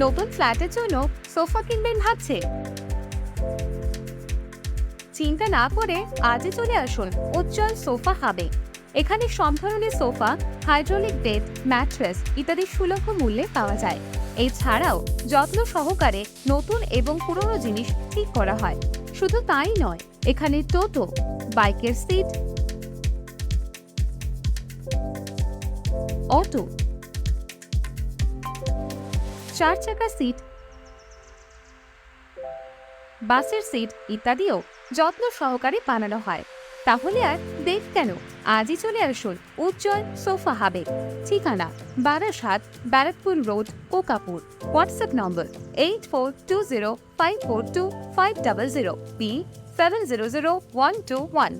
নতুন ফ্ল্যাটের জন্য সোফা কিনবেন ভাবছে? চিন্তা না করে আজই চলে আসুন উজ্জ্বল সোফা হাবে। এখানে সব ধরনের সোফা, হাইড্রোলিক বেড, ম্যাট্রেস ইত্যাদি সুলভ মূল্যে পাওয়া যায়। এছাড়াও যত্ন সহকারে নতুন এবং পুরনো জিনিস ঠিক করা হয়। শুধু তাই নয়, এখানে টোটো, বাইকের সিট, অটো, 4 চাকা সিট, বাসের সিট ইত্যাদিও যত্ন সহকারে বানানো হয়। তাহলে আর দেখ কেন, আজই চলে আসুন উজ্জ্বল সোফা হাবে। ঠিকানা Barasat, Barrackpore road, Kokapur. WhatsApp number 8420542500, PIN 700121।